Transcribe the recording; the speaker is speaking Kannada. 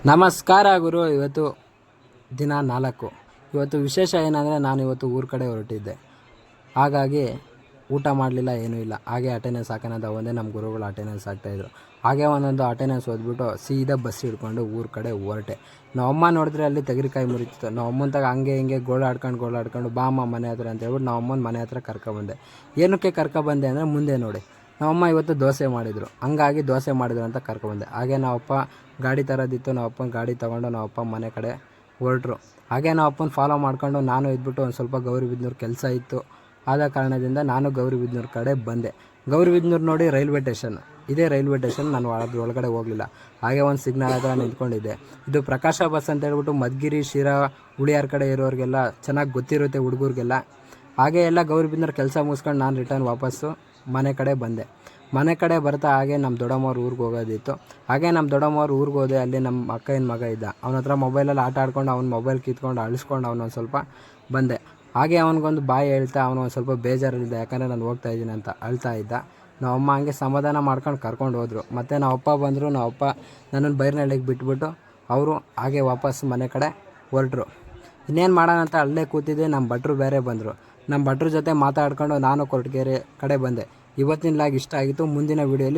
ನಮಸ್ಕಾರ ಗುರು. ಇವತ್ತು ದಿನ 4. ಇವತ್ತು ವಿಶೇಷ ಏನಂದರೆ ನಾನು ಇವತ್ತು ಊರ ಕಡೆ ಹೊರಟಿದ್ದೆ. ಹಾಗಾಗಿ ಊಟ ಮಾಡಲಿಲ್ಲ, ಏನೂ ಇಲ್ಲ. ಹಾಗೆ ಅಟೆಂಡೆನ್ಸ್ ಹಾಕೋಣದ ಒಂದೇ ನಮ್ಮ ಗುರುಗಳು ಅಟೆಂಡೆನ್ಸ್ ಹಾಕ್ತಾಯಿದ್ರು. ಹಾಗೆ ಒಂದೊಂದು ಅಟೆಂಡೆನ್ಸ್ ಓದ್ಬಿಟ್ಟು ಸೀದಾ ಬಸ್ ಹಿಡ್ಕೊಂಡು ಊರ ಕಡೆ ಹೊರಟೆ. ನಮ್ಮಮ್ಮ ನೋಡಿದ್ರೆ ಅಲ್ಲಿ ತೆಗಿರಿಕಾಯಿ ಮುರಿತಿತ್ತು. ನಮ್ಮಮ್ಮನ ತಗ ಹಂಗೆ ಹಿಂಗೆ ಗೋಳಾಡ್ಕೊಂಡು ಬಾ ಅಮ್ಮ ಮನೆ ಹತ್ರ ಅಂತ ಹೇಳ್ಬಿಟ್ಟು ನಮ್ಮಮ್ಮನ ಮನೆ ಹತ್ರ ಕರ್ಕೊಬಂದೆ. ಏನಕ್ಕೆ ಕರ್ಕೊಬಂದೆ ಅಂದರೆ ಮುಂದೆ ನೋಡಿ, ನಮ್ಮಮ್ಮ ಇವತ್ತು ದೋಸೆ ಮಾಡಿದರು. ಹಂಗಾಗಿ ದೋಸೆ ಮಾಡಿದ್ರು ಅಂತ ಕರ್ಕೊಬಂದೆ. ಹಾಗೆ ನಾವಪ್ಪ ಗಾಡಿ ತರೋದಿತ್ತು. ನಾವಪ್ಪನ ಗಾಡಿ ತೊಗೊಂಡು ನಾವಪ್ಪ ಮನೆ ಕಡೆ ಹೊರಟ್ರು. ಹಾಗೆ ನಾವಪ್ಪನ ಫಾಲೋ ಮಾಡ್ಕೊಂಡು ನಾನು ಇದ್ಬಿಟ್ಟು ಒಂದು ಸ್ವಲ್ಪ ಗೌರಿಬಿದನೂರು ಕೆಲಸ ಇತ್ತು. ಆದ ಕಾರಣದಿಂದ ನಾನು ಗೌರಿಬಿದನೂರು ಕಡೆ ಬಂದೆ. ಗೌರಿಬಿದನೂರು ನೋಡಿ ರೈಲ್ವೆ ಸ್ಟೇಷನ್, ಇದೇ ರೈಲ್ವೆ ಸ್ಟೇಷನ್. ನಾನು ಒಳಗಡೆ ಹೋಗಲಿಲ್ಲ. ಹಾಗೆ ಒಂದು ಸಿಗ್ನಲ್ ಹತ್ರ ನಿಂತ್ಕೊಂಡಿದ್ದೆ. ಇದು ಪ್ರಕಾಶ ಬಸ್ ಅಂತ ಹೇಳ್ಬಿಟ್ಟು ಮಧುಗಿರಿ, ಶಿರಾ, ಹುಳಿಯಾರ ಕಡೆ ಇರೋರಿಗೆಲ್ಲ ಚೆನ್ನಾಗಿ ಗೊತ್ತಿರುತ್ತೆ, ಹುಡುಗರಿಗೆಲ್ಲ. ಹಾಗೆ ಎಲ್ಲ ಗೌರಿಬಿದನೂರು ಕೆಲಸ ಮುಗಿಸ್ಕೊಂಡು ನಾನು ರಿಟರ್ನ್ ವಾಪಸ್ಸು ಮನೆ ಕಡೆ ಬಂದೆ. ಮನೆ ಕಡೆ ಬರ್ತಾ ಹಾಗೆ ನಮ್ಮ ದೊಡ್ಡಮ್ಮವ್ರ ಊರಿಗೆ ಹೋಗೋದಿತ್ತು. ಹಾಗೆ ನಮ್ಮ ದೊಡ್ಡಮ್ಮವ್ರ ಊರಿಗೆ ಹೋದೆ. ಅಲ್ಲಿ ನಮ್ಮ ಅಕ್ಕನ ಮಗ ಇದ್ದ. ಅವನ ಹತ್ರ ಮೊಬೈಲಲ್ಲಿ ಆಟ ಆಡ್ಕೊಂಡು ಅವ್ನ ಮೊಬೈಲ್ ಕಿತ್ಕೊಂಡು ಅಳಿಸ್ಕೊಂಡು ಅವನೊಂದು ಸ್ವಲ್ಪ ಬಂದೆ. ಹಾಗೆ ಅವನಿಗೊಂದು ಬಾಯಿ ಹೇಳ್ತಾ ಅವನು ಒಂದು ಸ್ವಲ್ಪ ಬೇಜಾರಲ್ಲಿದ್ದ. ಯಾಕಂದರೆ ನಾನು ಹೋಗ್ತಾ ಇದ್ದೀನಿ ಅಂತ ಅಳ್ತಾ ಇದ್ದ. ನಾವಮ್ಮ ಹಂಗೆ ಸಮಾಧಾನ ಮಾಡ್ಕೊಂಡು ಕರ್ಕೊಂಡು ಹೋದರು. ಮತ್ತು ನಾವಪ್ಪ ಬಂದರು. ನಾವಪ್ಪ ನನ್ನನ್ನು ಬೈರ್ನಳ್ಳಿಗೆ ಬಿಟ್ಬಿಟ್ಟು ಅವರು ಹಾಗೆ ವಾಪಸ್ ಮನೆ ಕಡೆ ಹೊರಟ್ರು. ಇನ್ನೇನು ಮಾಡೋಣ ಅಂತ ಅಲ್ಲೇ ಕೂತಿದ್ದೆ. ನಮ್ಮ ಭಟ್ರು ಬೇರೆ ಬಂದರು. ನಮ್ಮ ಭಟ್ರ ಜೊತೆ ಮಾತಾಡ್ಕೊಂಡು ನಾನು ಕೊರಟಗೆರೆ ಕಡೆ ಬಂದೆ. ಇವತ್ತಿನ ಲಾಗ್ ಇಷ್ಟ ಆಗಿತ್ತು. ಮುಂದಿನ ವೀಡಿಯೋಲಿ